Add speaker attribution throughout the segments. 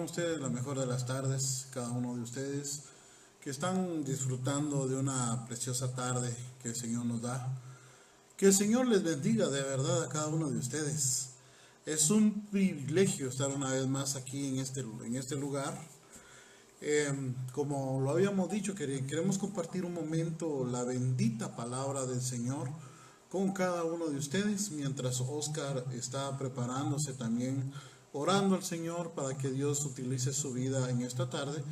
Speaker 1: Tengan ustedes la mejor de las tardes, cada uno de ustedes que están disfrutando de una preciosa tarde que el Señor nos da. Que el Señor les bendiga de verdad a cada uno de ustedes. Es un privilegio estar una vez más aquí en este lugar. Como lo habíamos dicho, queremos compartir un momento la bendita palabra del Señor con cada uno de ustedes, mientras Oscar está preparándose también, orando al Señor para que Dios utilice su vida en esta tarde.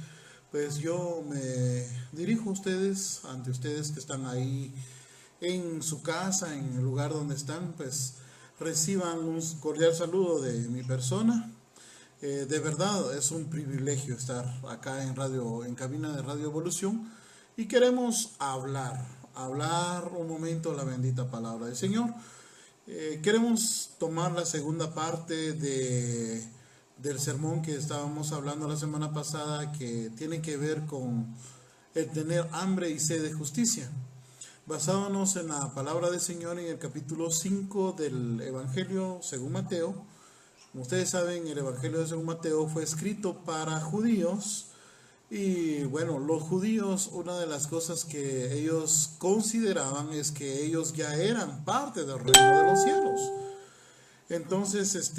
Speaker 1: Pues yo me dirijo a ustedes, ante ustedes que están ahí en su casa, en el lugar donde están, pues reciban un cordial saludo de mi persona. De verdad es un privilegio estar acá en cabina de Radio Evolución, y queremos hablar un momento la bendita palabra del Señor. Queremos tomar la segunda parte del sermón que estábamos hablando la semana pasada, que tiene que ver con el tener hambre y sed de justicia, basándonos en la palabra del Señor en el capítulo 5 del Evangelio según Mateo. Como ustedes saben, el Evangelio según Mateo fue escrito para judíos, y bueno, los judíos, una de las cosas que ellos consideraban es que ellos ya eran parte del reino de los cielos. Entonces,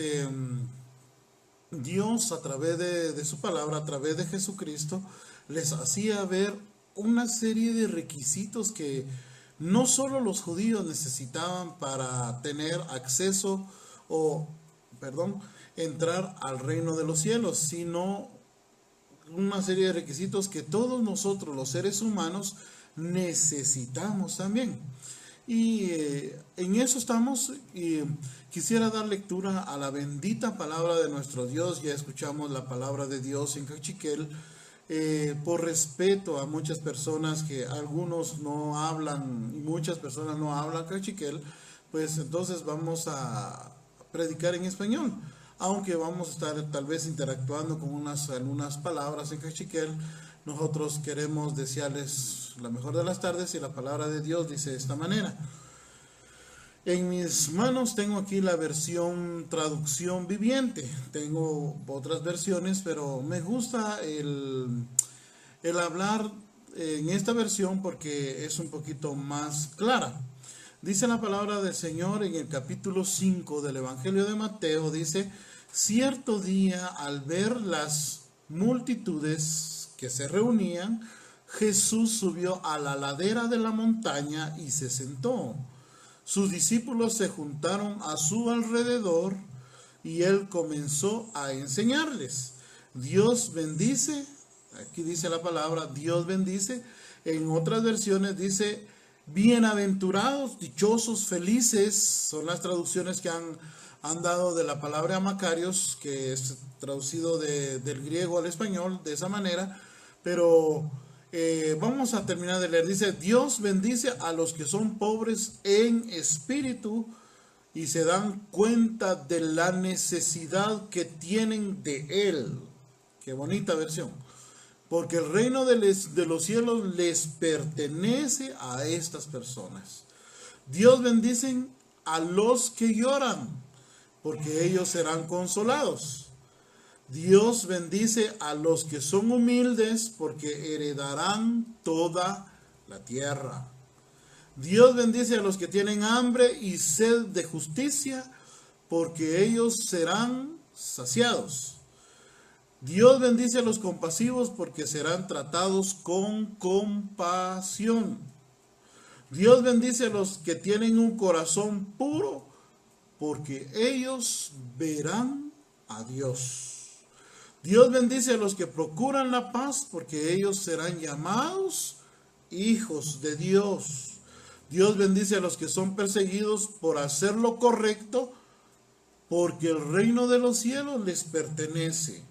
Speaker 1: Dios a través de su palabra, a través de Jesucristo, les hacía ver una serie de requisitos que no solo los judíos necesitaban para tener acceso entrar al reino de los cielos, sino una serie de requisitos que todos nosotros, los seres humanos, necesitamos también. Y en eso estamos, y quisiera dar lectura a la bendita palabra de nuestro Dios. Ya escuchamos la palabra de Dios en cachiquel. Por respeto a muchas personas, que algunos no hablan y muchas personas no hablan cachiquel, pues entonces vamos a predicar en español, aunque vamos a estar tal vez interactuando con algunas palabras en cachiquel. Nosotros queremos desearles la mejor de las tardes, y la palabra de Dios dice de esta manera. En mis manos tengo aquí la versión traducción viviente. Tengo otras versiones, pero me gusta el hablar en esta versión porque es un poquito más clara. Dice la palabra del Señor en el capítulo 5 del Evangelio de Mateo, dice: cierto día, al ver las multitudes que se reunían, Jesús subió a la ladera de la montaña y se sentó. Sus discípulos se juntaron a su alrededor y él comenzó a enseñarles. Dios bendice, aquí dice la palabra, Dios bendice. En otras versiones dice: bienaventurados, dichosos, felices. Son las traducciones que han dado de la palabra Macarios, que es traducido del griego al español de esa manera. Pero vamos a terminar de leer. Dice: Dios bendice a los que son pobres en espíritu y se dan cuenta de la necesidad que tienen de Él. Qué bonita versión. Porque el reino de los cielos les pertenece a estas personas. Dios bendice a los que lloran, porque ellos serán consolados. Dios bendice a los que son humildes, porque heredarán toda la tierra. Dios bendice a los que tienen hambre y sed de justicia, porque ellos serán saciados. Dios bendice a los compasivos, porque serán tratados con compasión. Dios bendice a los que tienen un corazón puro, porque ellos verán a Dios. Dios bendice a los que procuran la paz, porque ellos serán llamados hijos de Dios. Dios bendice a los que son perseguidos por hacer lo correcto, porque el reino de los cielos les pertenece.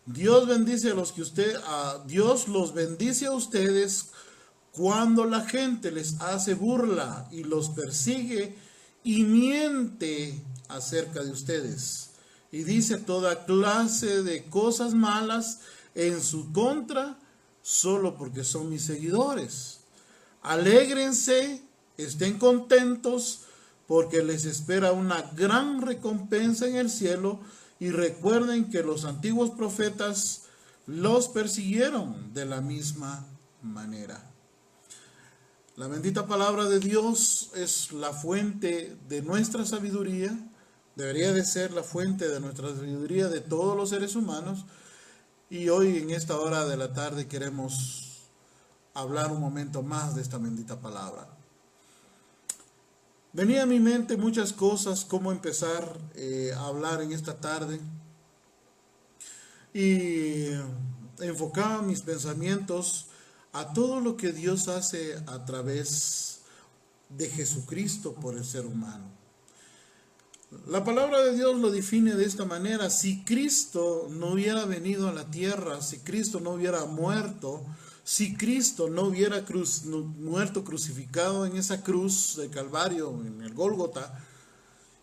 Speaker 1: Dios bendice a los que Dios los bendice a ustedes cuando la gente les hace burla y los persigue y miente acerca de ustedes, y dice toda clase de cosas malas en su contra, solo porque son mis seguidores. Alégrense, estén contentos, porque les espera una gran recompensa en el cielo, Y recuerden que los antiguos profetas los persiguieron de la misma manera. La bendita palabra de Dios es la fuente de nuestra sabiduría, debería de ser la fuente de nuestra sabiduría de todos los seres humanos. Y hoy en esta hora de la tarde queremos hablar un momento más de esta bendita palabra. Venía a mi mente muchas cosas, cómo empezar a hablar en esta tarde. Y enfocaba mis pensamientos a todo lo que Dios hace a través de Jesucristo por el ser humano. La palabra de Dios lo define de esta manera: si Cristo no hubiera venido a la tierra, si Cristo no hubiera muerto, si Cristo no hubiera muerto crucificado en esa cruz de Calvario, en el Gólgota,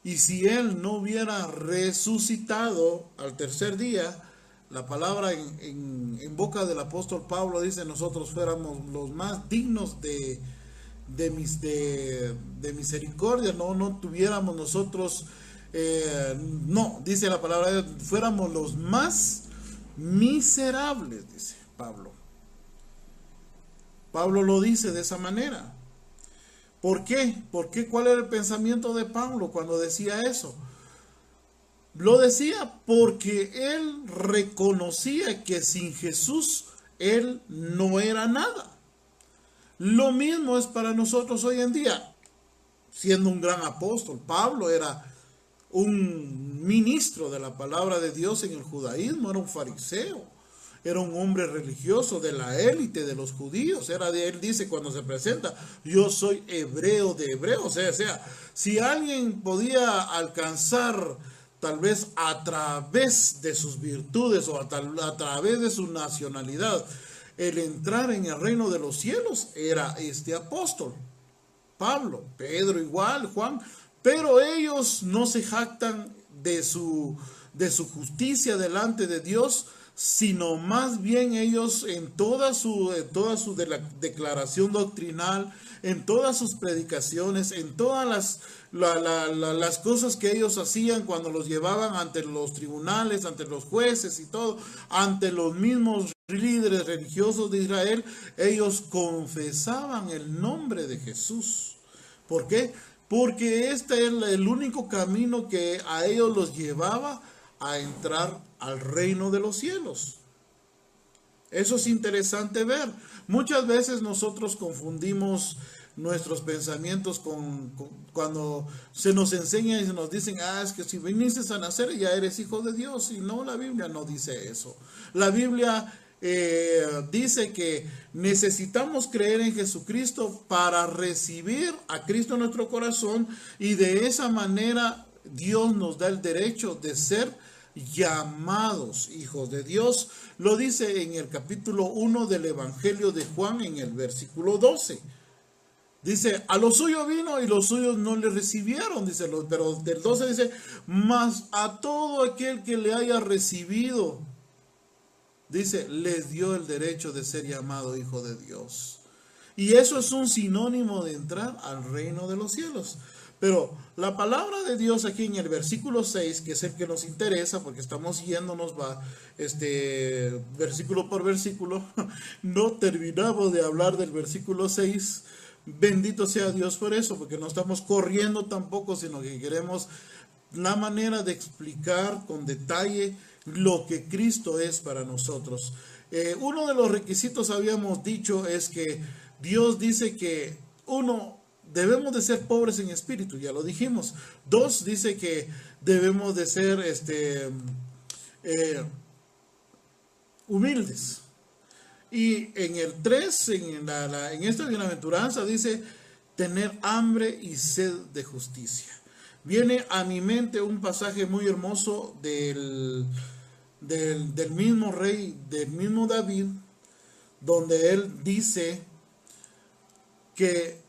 Speaker 1: y si Él no hubiera resucitado al tercer día, la palabra en boca del apóstol Pablo dice: nosotros fuéramos los más dignos de misericordia, no tuviéramos nosotros, dice la palabra, fuéramos los más miserables, dice Pablo. Pablo lo dice de esa manera. ¿Por qué? ¿Cuál era el pensamiento de Pablo cuando decía eso? Lo decía porque él reconocía que sin Jesús él no era nada. Lo mismo es para nosotros hoy en día. Siendo un gran apóstol, Pablo era un ministro de la palabra de Dios en el judaísmo, era un fariseo, era un hombre religioso de la élite de los judíos. Él dice cuando se presenta: yo soy hebreo de hebreos. O sea, si alguien podía alcanzar tal vez a través de sus virtudes o a través de su nacionalidad el entrar en el reino de los cielos, era este apóstol, Pablo. Pedro igual, Juan, pero ellos no se jactan de su justicia delante de Dios, sino más bien ellos en toda su declaración doctrinal, en todas sus predicaciones, en todas las cosas que ellos hacían cuando los llevaban ante los tribunales, ante los jueces y todo, ante los mismos líderes religiosos de Israel, ellos confesaban el nombre de Jesús. ¿Por qué? Porque este es el único camino que a ellos los llevaba a entrar al reino de los cielos. Eso es interesante ver. Muchas veces nosotros confundimos nuestros pensamientos cuando se nos enseña y se nos dicen: es que si viniste a nacer ya eres hijo de Dios. Y no, la Biblia no dice eso. La Biblia dice que necesitamos creer en Jesucristo para recibir a Cristo en nuestro corazón, y de esa manera Dios nos da el derecho de ser llamados hijos de Dios. Lo dice en el capítulo 1 del Evangelio de Juan, en el versículo 12. Dice: a lo suyo vino y los suyos no le recibieron, dice, pero del 12 dice: mas a todo aquel que le haya recibido, dice, les dio el derecho de ser llamado hijo de Dios. Y eso es un sinónimo de entrar al reino de los cielos. Pero la palabra de Dios aquí en el versículo 6, que es el que nos interesa, porque estamos yéndonos versículo por versículo, no terminamos de hablar del versículo 6. Bendito sea Dios por eso, porque no estamos corriendo tampoco, sino que queremos la manera de explicar con detalle lo que Cristo es para nosotros. Uno de los requisitos, habíamos dicho, es que Dios dice que debemos de ser pobres en espíritu, ya lo dijimos. 2, dice que debemos de ser humildes. Y en el 3, en esta bienaventuranza, dice tener hambre y sed de justicia. Viene a mi mente un pasaje muy hermoso del mismo rey, del mismo David, donde él dice que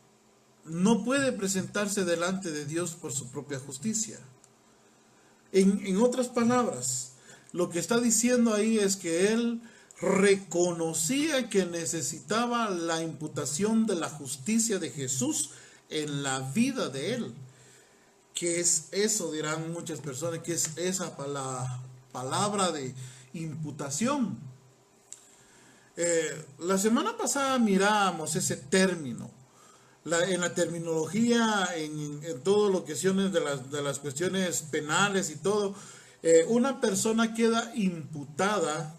Speaker 1: no puede presentarse delante de Dios por su propia justicia. En otras palabras, lo que está diciendo ahí es que él reconocía que necesitaba la imputación de la justicia de Jesús en la vida de él. ¿qué es eso? Dirán muchas personas. ¿Qué es esa palabra de imputación? La semana pasada miramos ese término. En la terminología, en todo lo que son de las cuestiones penales y todo, una persona queda imputada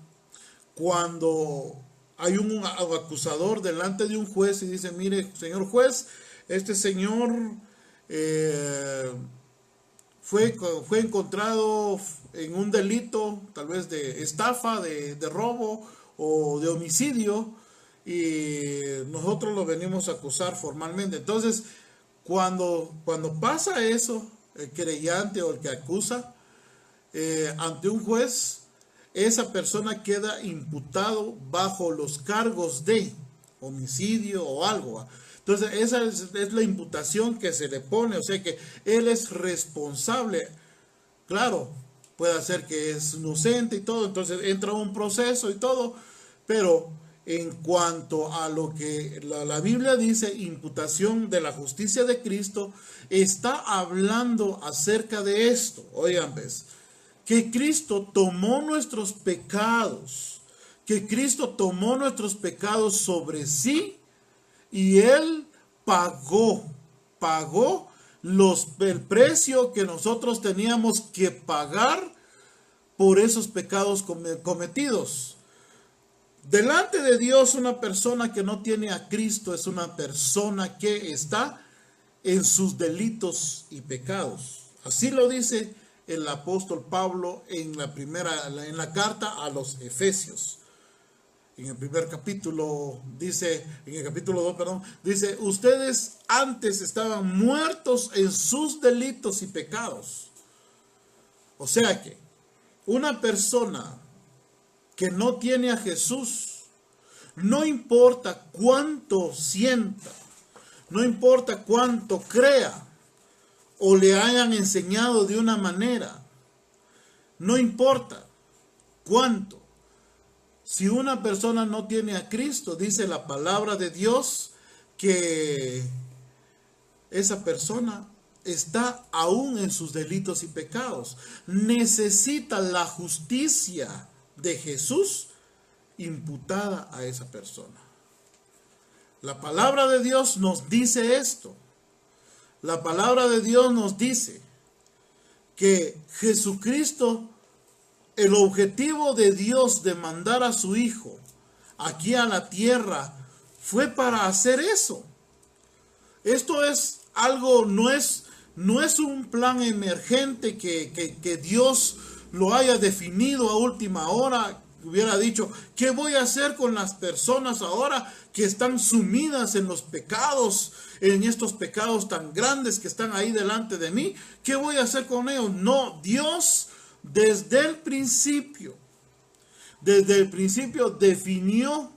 Speaker 1: cuando hay un acusador delante de un juez y dice, mire, señor juez, este señor fue encontrado en un delito, tal vez de estafa, de robo o de homicidio, y nosotros lo venimos a acusar formalmente. Entonces, cuando pasa eso, el querellante o el que acusa ante un juez, esa persona queda imputado bajo los cargos de homicidio o algo. Entonces, esa es la imputación que se le pone, o sea que él es responsable. Claro, puede ser que es inocente y todo, entonces entra un proceso y todo, pero en cuanto a lo que la Biblia dice, imputación de la justicia de Cristo, está hablando acerca de esto. Oigan, ves, que Cristo tomó nuestros pecados, que Cristo tomó nuestros pecados sobre sí y Él pagó el precio que nosotros teníamos que pagar por esos pecados cometidos. Delante de Dios, una persona que no tiene a Cristo es una persona que está en sus delitos y pecados. Así lo dice el apóstol Pablo en la carta a los Efesios. En el primer capítulo dice, en el capítulo 2, perdón, dice, ustedes antes estaban muertos en sus delitos y pecados. O sea que una persona que no tiene a Jesús, no importa cuánto sienta, no importa cuánto crea o le hayan enseñado de una manera, no importa cuánto. Si una persona no tiene a Cristo, dice la palabra de Dios que esa persona está aún en sus delitos y pecados. Necesita la justicia de Jesús imputada a esa persona. La palabra de Dios nos dice esto. La palabra de Dios nos dice que Jesucristo, el objetivo de Dios de mandar a su Hijo aquí a la tierra fue para hacer eso. Esto es algo, no es un plan emergente que Dios lo haya definido a última hora. Hubiera dicho, ¿qué voy a hacer con las personas ahora que están sumidas en los pecados, en estos pecados tan grandes que están ahí delante de mí? ¿Qué voy a hacer con ellos? No, Dios desde el principio definió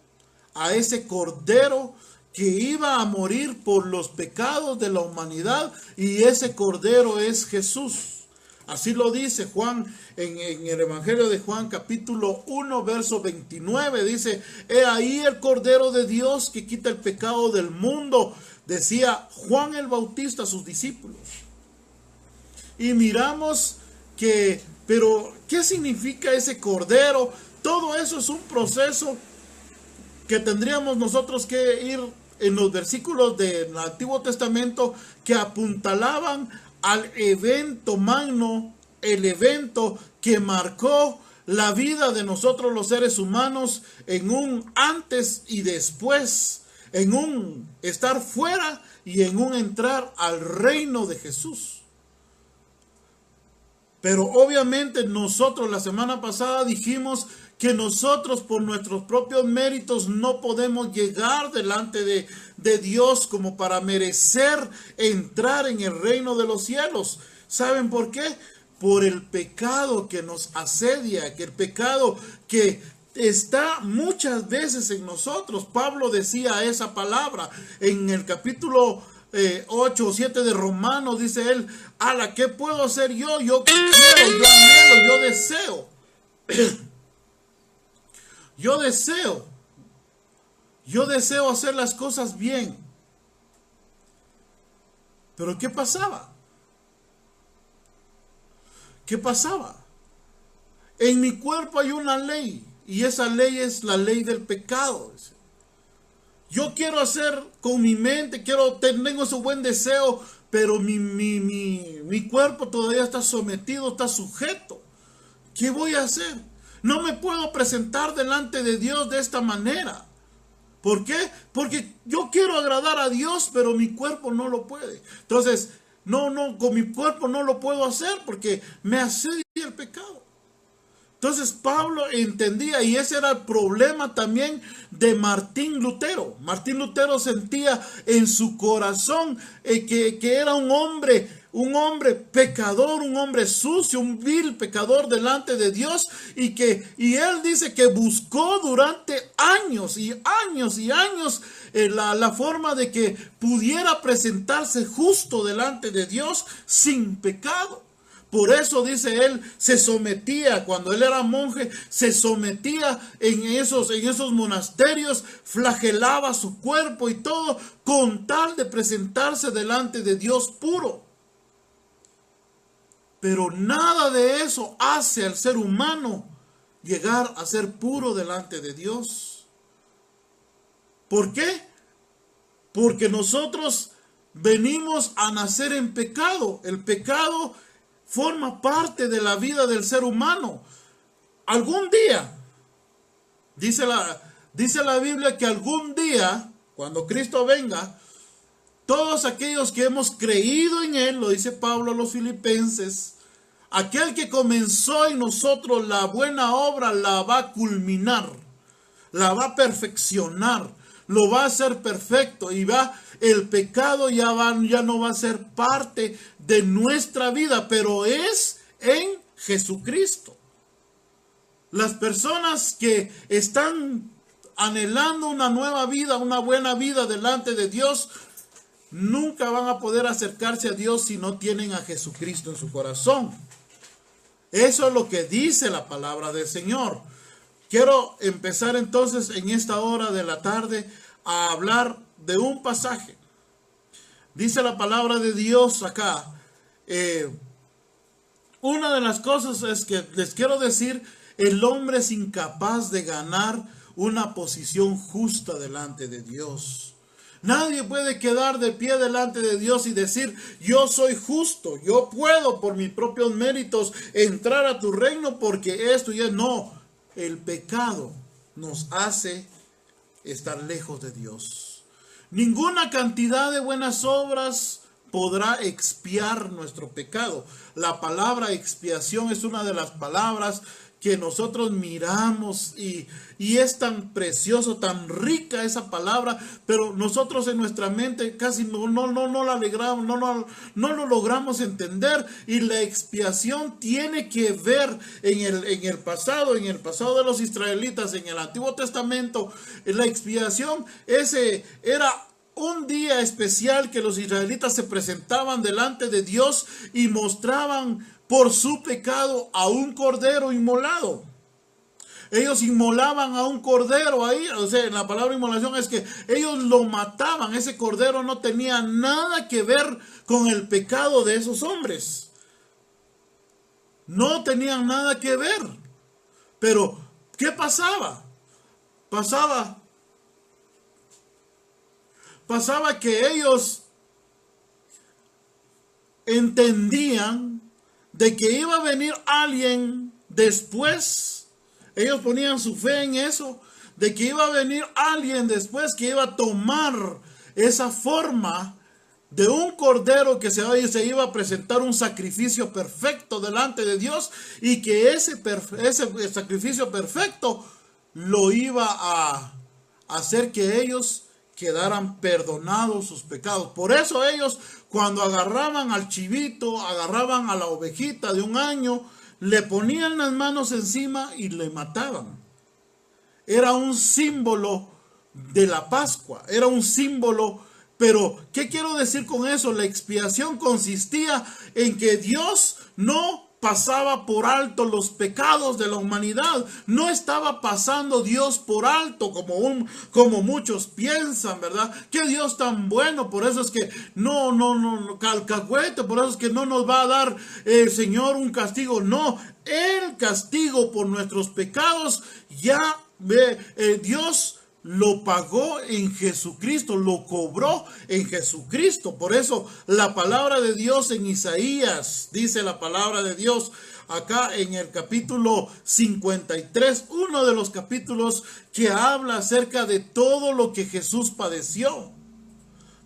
Speaker 1: a ese cordero que iba a morir por los pecados de la humanidad, y ese cordero es Jesús. Así lo dice Juan en el Evangelio de Juan, capítulo 1, verso 29. Dice, he ahí el Cordero de Dios que quita el pecado del mundo. Decía Juan el Bautista a sus discípulos. Y miramos que, pero ¿qué significa ese Cordero? Todo eso es un proceso que tendríamos nosotros que ir en los versículos del Antiguo Testamento que apuntalaban al evento magno, el evento que marcó la vida de nosotros los seres humanos en un antes y después, en un estar fuera y en un entrar al reino de Jesús. Pero obviamente nosotros la semana pasada dijimos que nosotros por nuestros propios méritos no podemos llegar delante de Dios como para merecer entrar en el reino de los cielos. ¿Saben por qué? Por el pecado que nos asedia, que el pecado que está muchas veces en nosotros. Pablo decía esa palabra en el capítulo 8 o 7 de Romanos, dice él, ala, ¿qué puedo hacer yo? Yo quiero, yo anhelo, yo deseo. Yo deseo hacer las cosas bien. Pero ¿qué pasaba? ¿qué pasaba? En mi cuerpo hay una ley, y esa ley es la ley del pecado. Yo quiero hacer con mi mente, tengo ese buen deseo, pero mi cuerpo todavía está sometido, está sujeto. ¿Qué voy a hacer? No me puedo presentar delante de Dios de esta manera. ¿Por qué? Porque yo quiero agradar a Dios, pero mi cuerpo no lo puede. Entonces, con mi cuerpo no lo puedo hacer porque me asedia el pecado. Entonces Pablo entendía, y ese era el problema también de Martín Lutero. Martín Lutero sentía en su corazón que era un hombre pecador, un hombre sucio, un vil pecador delante de Dios, y él dice que buscó durante años y años y años la forma de que pudiera presentarse justo delante de Dios sin pecado. Por eso, dice él, se sometía, cuando él era monje, se sometía en esos monasterios, flagelaba su cuerpo y todo, con tal de presentarse delante de Dios puro. Pero nada de eso hace al ser humano llegar a ser puro delante de Dios. ¿Por qué? Porque nosotros venimos a nacer en pecado. El pecado forma parte de la vida del ser humano. Algún día, dice la Biblia, que algún día, cuando Cristo venga, todos aquellos que hemos creído en Él, lo dice Pablo a los Filipenses, aquel que comenzó en nosotros la buena obra la va a culminar, la va a perfeccionar, lo va a hacer perfecto, y el pecado ya no va a ser parte de nuestra vida, pero es en Jesucristo. Las personas que están anhelando una nueva vida, una buena vida delante de Dios, nunca van a poder acercarse a Dios si no tienen a Jesucristo en su corazón. Eso es lo que dice la palabra del Señor. Quiero empezar entonces en esta hora de la tarde a hablar de un pasaje. Dice la palabra de Dios acá. Una de las cosas es que les quiero decir, el hombre es incapaz de ganar una posición justa delante de Dios. Nadie puede quedar de pie delante de Dios y decir, yo soy justo, yo puedo por mis propios méritos entrar a tu reino porque esto y es. No, el pecado nos hace estar lejos de Dios. Ninguna cantidad de buenas obras podrá expiar nuestro pecado. La palabra expiación es una de las palabras que nosotros miramos y es tan precioso, tan rica esa palabra, pero nosotros en nuestra mente casi no la alegramos, no lo logramos entender. Y la expiación tiene que ver en el pasado de los israelitas, en el Antiguo Testamento. La expiación era un día especial que los israelitas se presentaban delante de Dios y mostraban por su pecado a un cordero inmolado. Ellos inmolaban a un cordero ahí, o sea, la palabra inmolación es que ellos lo mataban. Ese cordero no tenía nada que ver con el pecado de esos hombres. No tenían nada que ver. Pero, ¿qué pasaba? Pasaba que ellos entendían de que iba a venir alguien después. Ellos ponían su fe en eso, de que iba a venir alguien después que iba a tomar esa forma de un cordero, que se iba a presentar un sacrificio perfecto delante de Dios, y que ese sacrificio perfecto lo iba a hacer que ellos quedaran perdonados sus pecados. Por eso ellos, cuando agarraban al chivito, agarraban a la ovejita de 1 año, le ponían las manos encima y le mataban. Era un símbolo de la Pascua, era un símbolo. Pero, ¿qué quiero decir con eso? La expiación consistía en que Dios no pasaba por alto los pecados de la humanidad. No estaba pasando Dios por alto como muchos piensan, ¿verdad? Que Dios tan bueno, por eso es que no, calcahuete, por eso es que no nos va a dar el Señor un castigo. No, el castigo por nuestros pecados ya Dios lo pagó en Jesucristo, lo cobró en Jesucristo. Por eso la palabra de Dios en Isaías, dice la palabra de Dios acá en el capítulo 53, uno de los capítulos que habla acerca de todo lo que Jesús padeció.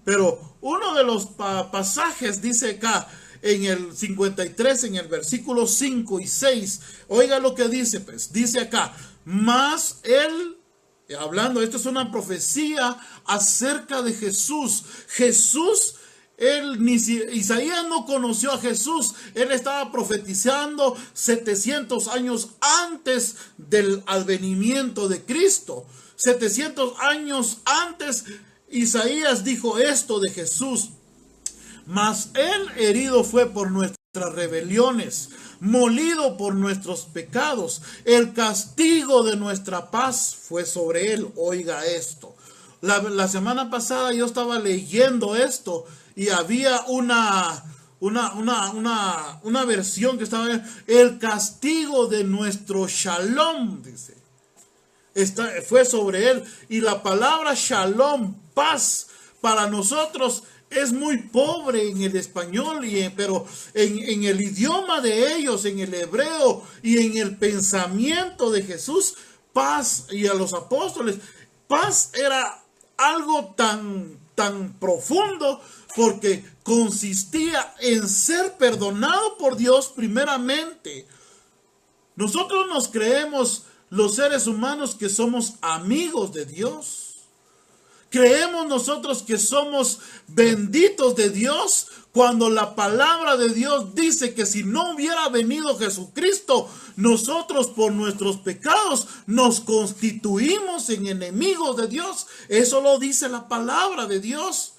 Speaker 1: Pero uno de los pasajes dice acá en el 53, en el versículo 5 y 6, oiga lo que dice, pues, dice acá, mas él, hablando, esto es una profecía acerca de Jesús. Jesús, Isaías no conoció a Jesús. Él estaba profetizando 700 años antes del advenimiento de Cristo. 700 años antes, Isaías dijo esto de Jesús. Mas él herido fue por nuestras rebeliones, molido por nuestros pecados. El castigo de nuestra paz fue sobre él. Oiga esto. La semana pasada yo estaba leyendo esto y había una versión que estaba, el castigo de nuestro shalom, dice. Fue sobre él. Y la palabra shalom, paz, para nosotros es muy pobre en el español, pero en el idioma de ellos, en el hebreo y en el pensamiento de Jesús, paz, y a los apóstoles, paz era algo tan profundo, porque consistía en ser perdonado por Dios primeramente. Nosotros nos creemos, los seres humanos, que somos amigos de Dios. Creemos nosotros que somos benditos de Dios, cuando la palabra de Dios dice que si no hubiera venido Jesucristo, nosotros por nuestros pecados nos constituimos en enemigos de Dios. Eso lo dice la palabra de Dios.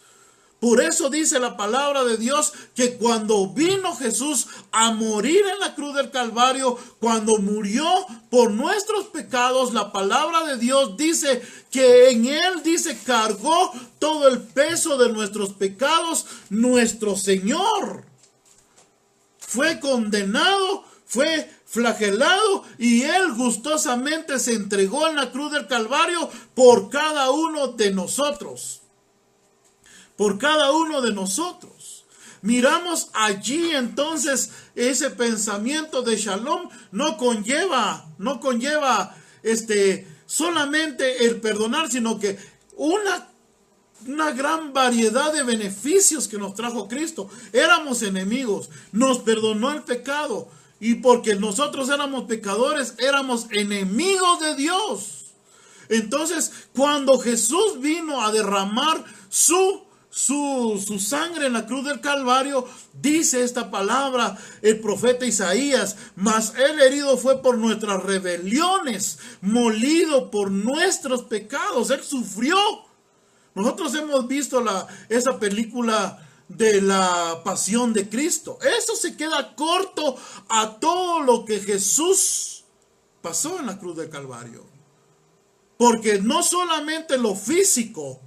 Speaker 1: Por eso dice la palabra de Dios que cuando vino Jesús a morir en la cruz del Calvario, cuando murió por nuestros pecados, la palabra de Dios dice que en él, dice, cargó todo el peso de nuestros pecados nuestro Señor. Fue condenado, fue flagelado, y él gustosamente se entregó en la cruz del Calvario por cada uno de nosotros. Por cada uno de nosotros. Miramos allí entonces ese pensamiento de shalom no conlleva solamente el perdonar, sino que una gran variedad de beneficios que nos trajo Cristo. Éramos enemigos, nos perdonó el pecado, y porque nosotros éramos pecadores, éramos enemigos de Dios. Entonces, cuando Jesús vino a derramar su sangre en la cruz del Calvario, dice esta palabra el profeta Isaías, mas él herido fue por nuestras rebeliones, molido por nuestros pecados. Él sufrió. Nosotros hemos visto esa película de la Pasión de Cristo. Eso se queda corto a todo lo que Jesús pasó en la cruz del Calvario. Porque no solamente lo físico,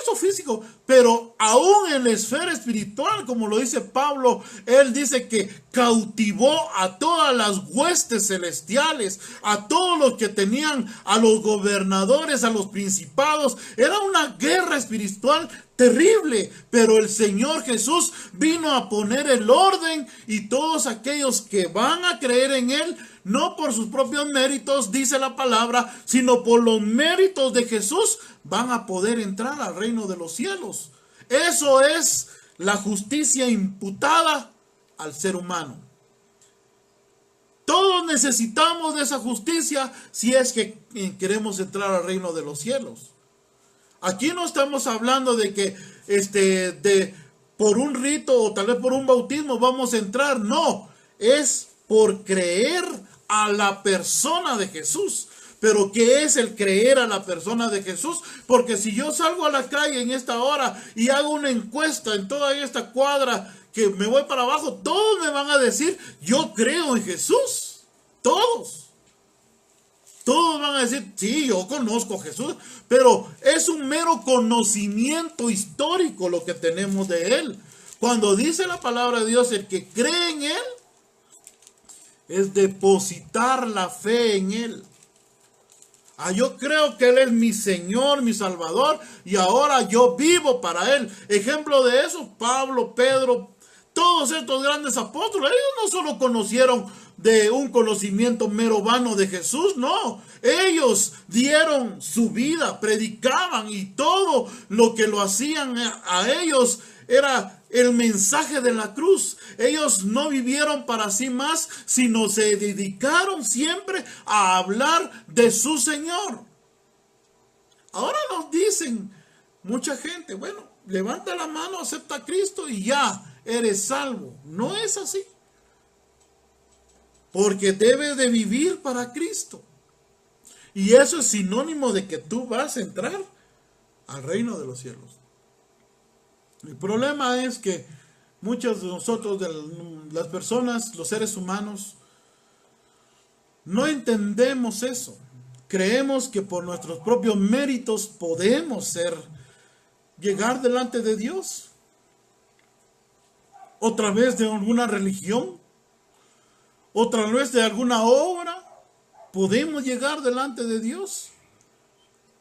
Speaker 1: eso físico, pero aún en la esfera espiritual, como lo dice Pablo, él dice que cautivó a todas las huestes celestiales, a todos los que tenían, a los gobernadores, a los principados. Era una guerra espiritual terrible, pero el Señor Jesús vino a poner el orden, y todos aquellos que van a creer en él, no por sus propios méritos, dice la palabra, sino por los méritos de Jesús, van a poder entrar al reino de los cielos. Eso es la justicia imputada al ser humano. Todos necesitamos de esa justicia si es que queremos entrar al reino de los cielos. Aquí no estamos hablando de que por un rito o tal vez por un bautismo vamos a entrar. No, es por creer a la persona de Jesús. Pero ¿qué es el creer a la persona de Jesús? Porque si yo salgo a la calle en esta hora y hago una encuesta en toda esta cuadra que me voy para abajo, todos me van a decir, yo creo en Jesús. Todos. Todos van a decir, sí, yo conozco a Jesús, pero es un mero conocimiento histórico lo que tenemos de Él. Cuando dice la palabra de Dios, el que cree en Él, es depositar la fe en Él. Yo creo que Él es mi Señor, mi Salvador, y ahora yo vivo para Él. Ejemplo de eso, Pablo, Pedro, todos estos grandes apóstoles, ellos no solo conocieron de un conocimiento mero vano de Jesús, no. Ellos dieron su vida, predicaban, y todo lo que lo hacían a ellos era el mensaje de la cruz. Ellos no vivieron para sí más, sino se dedicaron siempre a hablar de su Señor. Ahora nos dicen mucha gente, bueno, levanta la mano, acepta a Cristo y ya eres salvo. No es así. Porque debes de vivir para Cristo. Y eso es sinónimo de que tú vas a entrar al reino de los cielos. El problema es que muchos de nosotros, de las personas, los seres humanos, no entendemos eso. Creemos que por nuestros propios méritos podemos llegar delante de Dios. O a través de alguna religión, o a través de alguna obra, podemos llegar delante de Dios.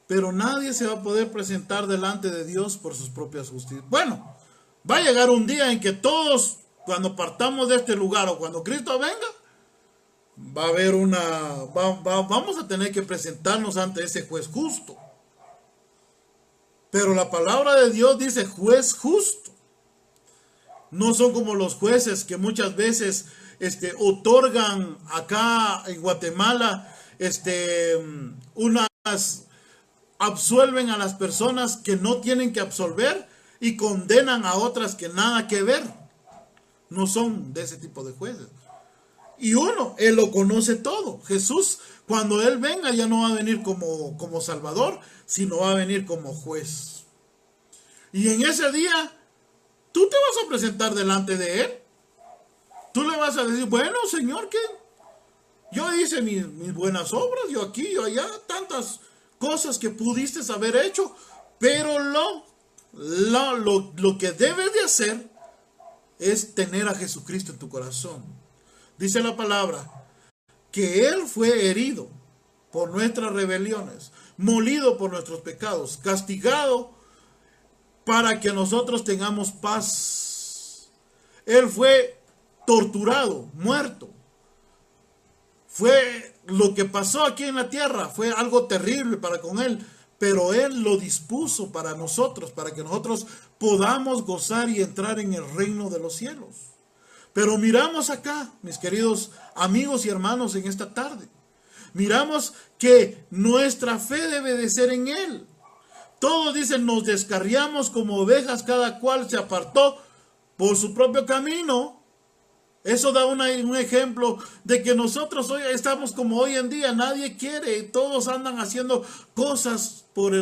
Speaker 1: Pero nadie se va a poder presentar delante de Dios por sus propias justicias. Bueno, va a llegar un día en que todos, cuando partamos de este lugar o cuando Cristo venga, va a haber vamos a tener que presentarnos ante ese juez justo. Pero la palabra de Dios dice juez justo. No son como los jueces que muchas veces otorgan acá en Guatemala absuelven a las personas que no tienen que absolver y condenan a otras que nada que ver. No son de ese tipo de jueces. Y Él lo conoce todo. Jesús, cuando Él venga, ya no va a venir como Salvador, sino va a venir como juez. Y en ese día, tú te vas a presentar delante de Él. Tú le vas a decir, bueno, Señor, ¿qué? Yo hice mis buenas obras, yo aquí, yo allá, tantas cosas que pudiste haber hecho, pero lo que debes de hacer es tener a Jesucristo en tu corazón. Dice la palabra que Él fue herido por nuestras rebeliones, molido por nuestros pecados, castigado para que nosotros tengamos paz. Él fue torturado, muerto. Fue lo que pasó aquí en la tierra, fue algo terrible para con Él, pero Él lo dispuso para nosotros, para que nosotros podamos gozar y entrar en el reino de los cielos. Pero miramos acá, mis queridos amigos y hermanos, en esta tarde, miramos que nuestra fe debe de ser en Él. Todos dicen, nos descarriamos como ovejas, cada cual se apartó por su propio camino. Eso da un ejemplo de que nosotros hoy estamos como hoy en día, nadie quiere, todos andan haciendo cosas por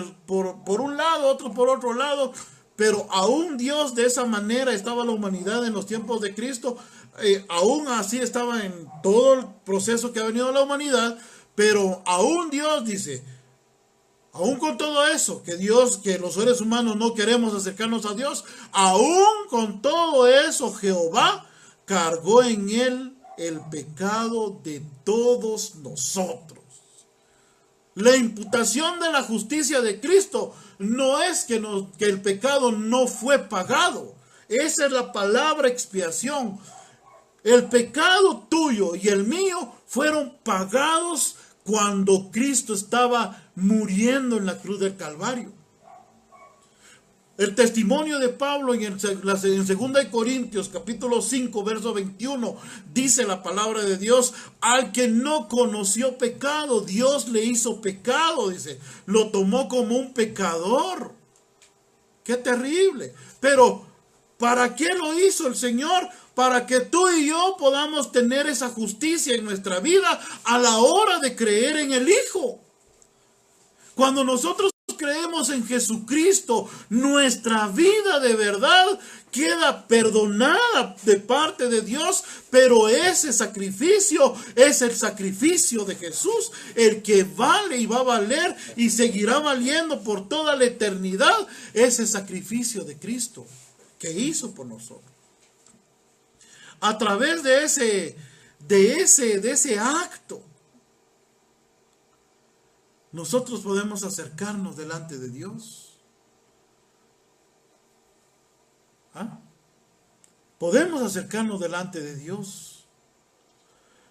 Speaker 1: un lado, otros por otro lado, pero aún Dios de esa manera estaba la humanidad en los tiempos de Cristo, aún así estaba en todo el proceso que ha venido la humanidad, pero aún Dios dice, aún con todo eso, que los seres humanos no queremos acercarnos a Dios, aún con todo eso Jehová cargó en Él el pecado de todos nosotros. La imputación de la justicia de Cristo no es que el pecado no fue pagado. Esa es la palabra expiación. El pecado tuyo y el mío fueron pagados cuando Cristo estaba muriendo en la cruz del Calvario. El testimonio de Pablo en 2 Corintios capítulo 5 verso 21 dice la palabra de Dios, al que no conoció pecado, Dios le hizo pecado, dice, lo tomó como un pecador. ¡Qué terrible! Pero ¿para qué lo hizo el Señor? Para que tú y yo podamos tener esa justicia en nuestra vida a la hora de creer en el Hijo. Cuando nosotros creemos en Jesucristo, nuestra vida de verdad queda perdonada de parte de Dios, pero ese sacrificio es el sacrificio de Jesús, el que vale y va a valer y seguirá valiendo por toda la eternidad, ese sacrificio de Cristo que hizo por nosotros. A través de ese acto, nosotros podemos acercarnos delante de Dios. Podemos acercarnos delante de Dios.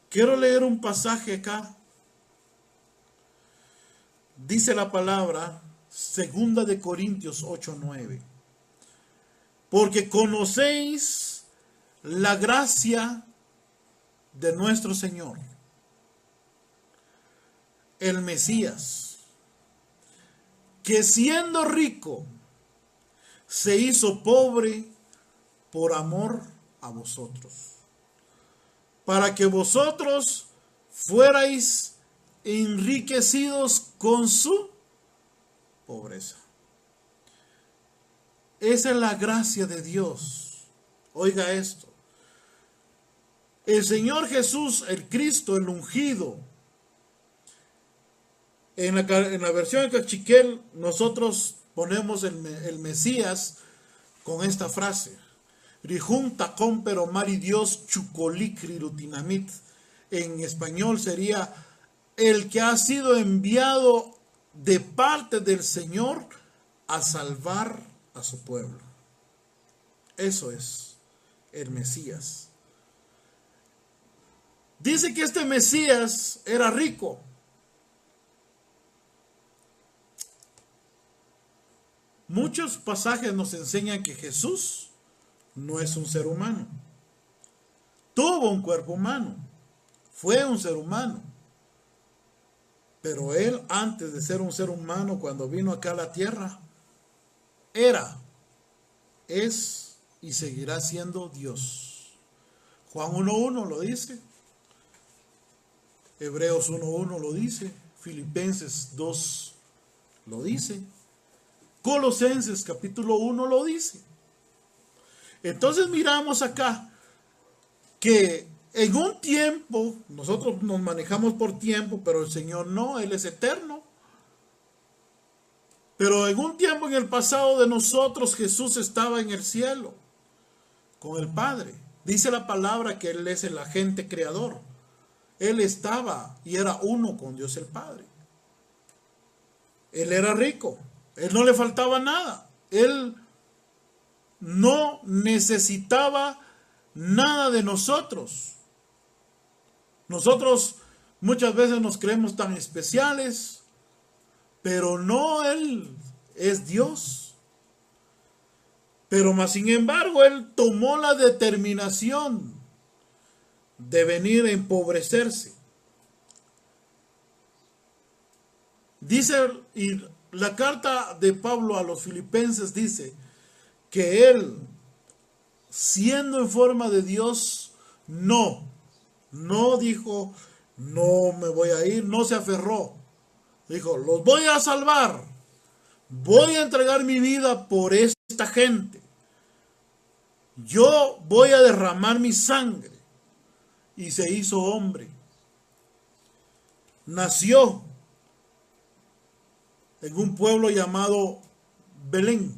Speaker 1: Quiero leer un pasaje acá. Dice la palabra, 2 de Corintios 8:9. Porque conocéis la gracia de nuestro Señor, el Mesías, que siendo rico, se hizo pobre por amor a vosotros, para que vosotros fuerais enriquecidos con su pobreza. Esa es la gracia de Dios. Oiga esto. El Señor Jesús, el Cristo, el ungido, en la versión de Cachiquel, nosotros ponemos el Mesías con esta frase. Rijun tacón pero mari Dios chucolicri rutinamit. En español sería el que ha sido enviado de parte del Señor a salvar a su pueblo. Eso es el Mesías. Dice que este Mesías era rico. Muchos pasajes nos enseñan que Jesús no es un ser humano. Tuvo un cuerpo humano. Fue un ser humano. Pero él, antes de ser un ser humano, cuando vino acá a la tierra, era, es y seguirá siendo Dios. Juan 1:1 lo dice. Hebreos 1:1 lo dice. Filipenses 2 lo dice. Colosenses capítulo 1 lo dice. Entonces miramos acá que en un tiempo, nosotros nos manejamos por tiempo, pero el Señor no, Él es eterno. Pero en un tiempo en el pasado de nosotros, Jesús estaba en el cielo con el Padre. Dice la palabra que Él es el agente creador. Él estaba y era uno con Dios el Padre. Él era rico. Él no le faltaba nada. Él no necesitaba nada de nosotros. Nosotros muchas veces nos creemos tan especiales, pero no, Él es Dios. Pero más sin embargo, Él tomó la determinación de venir a empobrecerse. Dice, y la carta de Pablo a los filipenses dice que él, siendo en forma de Dios, no dijo, no me voy a ir, no se aferró. Dijo, los voy a salvar, voy a entregar mi vida por esta gente. Yo voy a derramar mi sangre. Y se hizo hombre. Nació en un pueblo llamado Belén.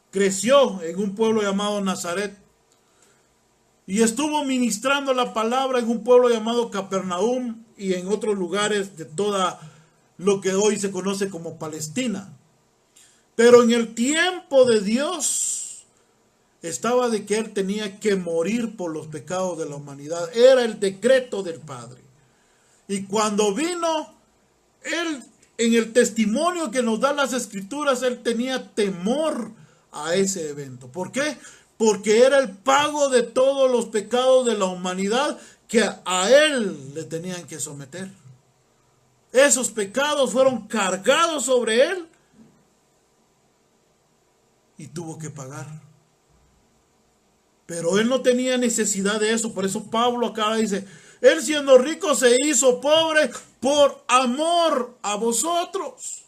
Speaker 1: Creció en un pueblo llamado Nazaret. Y estuvo ministrando la palabra en un pueblo llamado Capernaum y en otros lugares de toda lo que hoy se conoce como Palestina. Pero en el tiempo de Dios estaba de que Él tenía que morir por los pecados de la humanidad. Era el decreto del Padre. Y cuando vino, Él, en el testimonio que nos da las Escrituras, Él tenía temor a ese evento. ¿Por qué? Porque era el pago de todos los pecados de la humanidad que a Él le tenían que someter. Esos pecados fueron cargados sobre Él y tuvo que pagar. Pero Él no tenía necesidad de eso. Por eso Pablo acá dice, Él siendo rico se hizo pobre por amor a vosotros.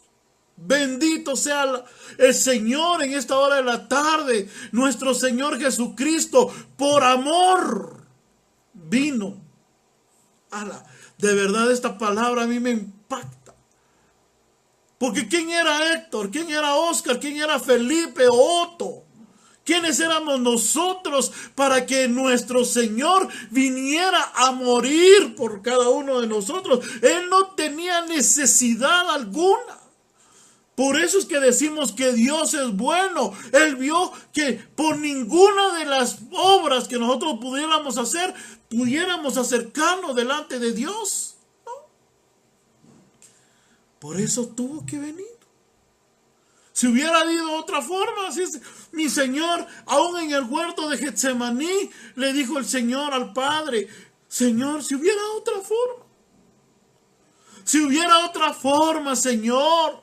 Speaker 1: Bendito sea el Señor en esta hora de la tarde. Nuestro Señor Jesucristo, por amor, vino. Ala, de verdad esta palabra a mí me impacta. Porque ¿quién era Héctor? ¿Quién era Oscar? ¿Quién era Felipe o Otto? ¿Quiénes éramos nosotros para que nuestro Señor viniera a morir por cada uno de nosotros? Él no tenía necesidad alguna. Por eso es que decimos que Dios es bueno. Él vio que por ninguna de las obras que nosotros pudiéramos hacer, pudiéramos acercarnos delante de Dios. ¿No? Por eso tuvo que venir. Si hubiera habido otra forma, así es, mi Señor, aún en el huerto de Getsemaní, le dijo el Señor al Padre, Señor, si hubiera otra forma. Si hubiera otra forma, Señor,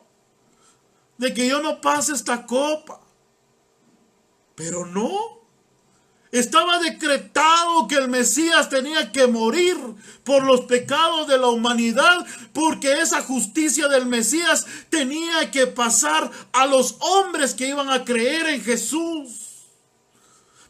Speaker 1: de que yo no pase esta copa. Pero no. Estaba decretado que el Mesías tenía que morir por los pecados de la humanidad, porque esa justicia del Mesías tenía que pasar a los hombres que iban a creer en Jesús.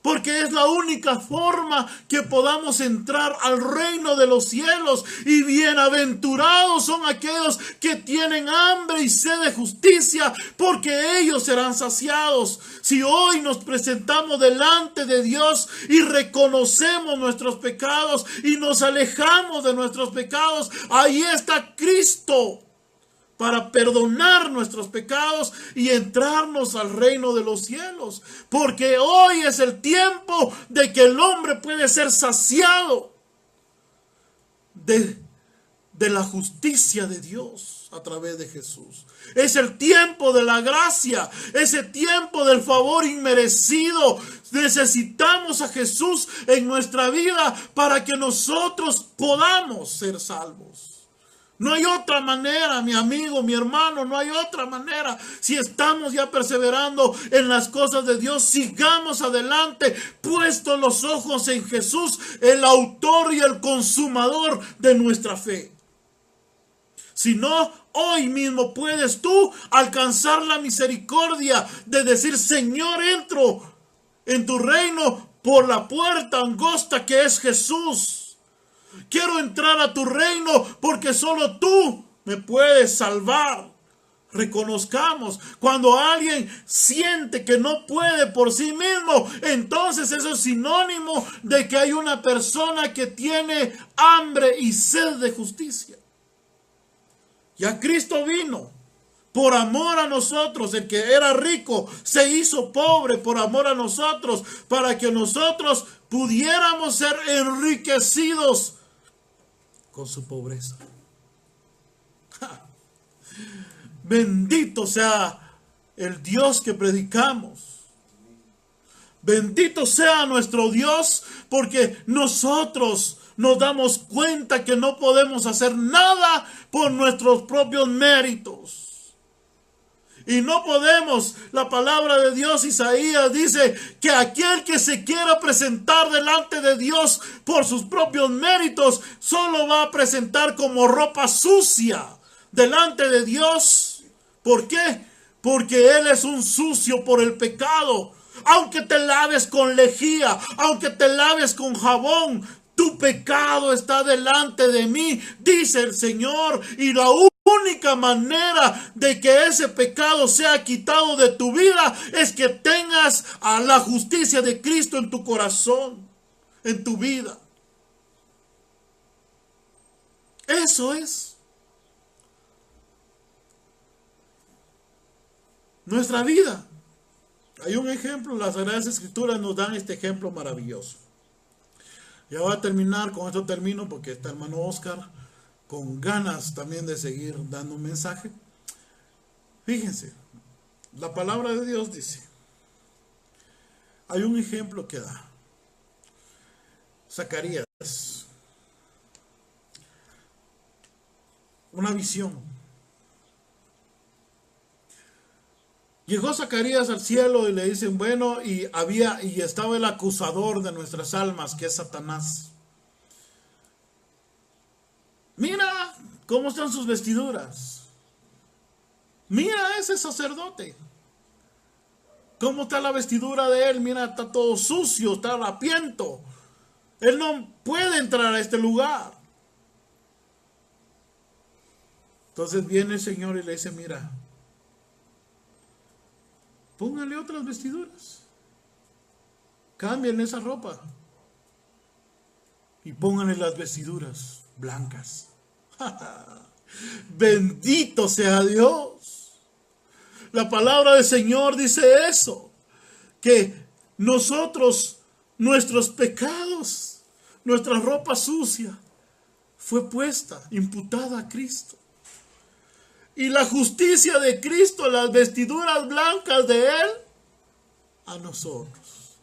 Speaker 1: Porque es la única forma que podamos entrar al reino de los cielos. Y bienaventurados son aquellos que tienen hambre y sed de justicia, porque ellos serán saciados. Si hoy nos presentamos delante de Dios y reconocemos nuestros pecados y nos alejamos de nuestros pecados, ahí está Cristo para perdonar nuestros pecados y entrarnos al reino de los cielos. Porque hoy es el tiempo de que el hombre puede ser saciado de la justicia de Dios a través de Jesús. Es el tiempo de la gracia, es el tiempo del favor inmerecido. Necesitamos a Jesús en nuestra vida para que nosotros podamos ser salvos. No hay otra manera, mi amigo, mi hermano, no hay otra manera. Si estamos ya perseverando en las cosas de Dios, sigamos adelante, puestos los ojos en Jesús, el autor y el consumador de nuestra fe. Si no, hoy mismo puedes tú alcanzar la misericordia de decir, Señor, entro en tu reino por la puerta angosta que es Jesús. Quiero entrar a tu reino porque solo tú me puedes salvar. Reconozcamos, cuando alguien siente que no puede por sí mismo, entonces eso es sinónimo de que hay una persona que tiene hambre y sed de justicia. Ya Cristo vino por amor a nosotros. El que era rico se hizo pobre por amor a nosotros, para que nosotros pudiéramos ser enriquecidos con su pobreza. Bendito sea el Dios que predicamos. Bendito sea nuestro Dios, porque nosotros nos damos cuenta que no podemos hacer nada por nuestros propios méritos. Y no podemos. La palabra de Dios, Isaías, dice que aquel que se quiera presentar delante de Dios por sus propios méritos, solo va a presentar como ropa sucia delante de Dios. ¿Por qué? Porque Él es un sucio por el pecado. Aunque te laves con lejía, aunque te laves con jabón, tu pecado está delante de mí, dice el Señor. Y la única manera de que ese pecado sea quitado de tu vida es que tengas a la justicia de Cristo en tu corazón, en tu vida. Eso es nuestra vida. Hay un ejemplo, las Sagradas Escrituras nos dan este ejemplo maravilloso. Ya voy a terminar, con esto termino porque está hermano Oscar con ganas también de seguir dando un mensaje. Fíjense, la palabra de Dios dice, hay un ejemplo que da Zacarías, una visión. Llegó Zacarías al cielo y le dicen, bueno, y estaba el acusador de nuestras almas, que es Satanás. Mira cómo están sus vestiduras. Mira a ese sacerdote. ¿Cómo está la vestidura de él? Mira, está todo sucio, está harapiento. Él no puede entrar a este lugar. Entonces viene el Señor y le dice, mira, póngale otras vestiduras. Cámbienle esa ropa. Y pónganle las vestiduras blancas. Bendito sea Dios. La palabra del Señor dice eso. Que nosotros, nuestros pecados, nuestra ropa sucia, fue puesta, imputada a Cristo. Y la justicia de Cristo, las vestiduras blancas de Él, a nosotros.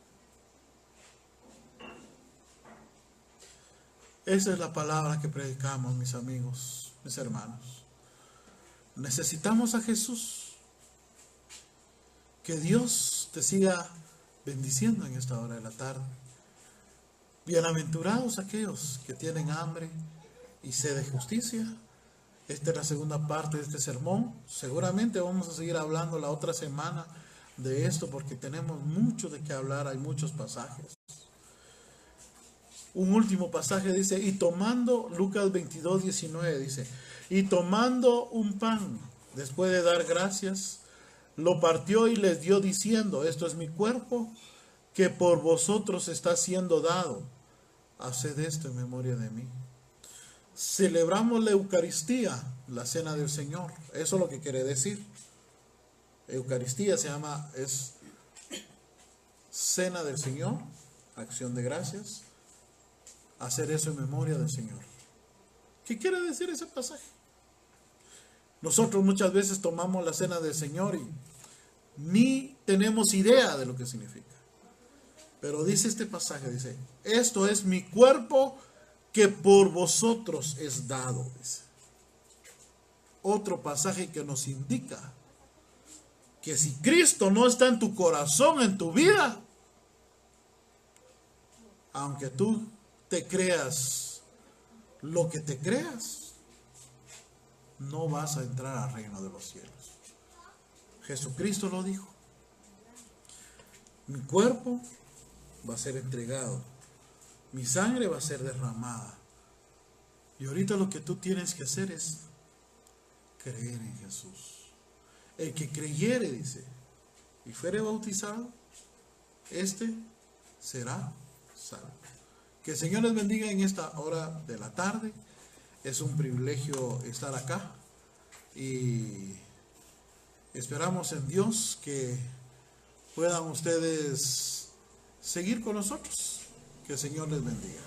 Speaker 1: Esa es la palabra que predicamos, mis amigos, mis hermanos. Necesitamos a Jesús. Que Dios te siga bendiciendo en esta hora de la tarde. Bienaventurados aquellos que tienen hambre y sed de justicia. Esta es la segunda parte de este sermón. Seguramente vamos a seguir hablando la otra semana de esto porque tenemos mucho de qué hablar, hay muchos pasajes. Un último pasaje dice, y tomando, Lucas 22, 19 dice, y tomando un pan, después de dar gracias, lo partió y les dio diciendo, esto es mi cuerpo, que por vosotros está siendo dado. Haced esto en memoria de mí. Celebramos la Eucaristía, la cena del Señor. Eso es lo que quiere decir. Eucaristía es cena del Señor, acción de gracias. Hacer eso en memoria del Señor. ¿Qué quiere decir ese pasaje? Nosotros muchas veces tomamos la cena del Señor y ni tenemos idea de lo que significa. Pero dice este pasaje, dice, esto es mi cuerpo que por vosotros es dado. Dice. Otro pasaje que nos indica que si Cristo no está en tu corazón, en tu vida, aunque tú te creas lo que te creas, no vas a entrar al reino de los cielos. Jesucristo lo dijo. Mi cuerpo va a ser entregado, mi sangre va a ser derramada. Y ahorita lo que tú tienes que hacer es creer en Jesús. El que creyere, dice, y fuere bautizado, este será salvo. Que el Señor les bendiga en esta hora de la tarde. Es un privilegio estar acá y esperamos en Dios que puedan ustedes seguir con nosotros. Que el Señor les bendiga.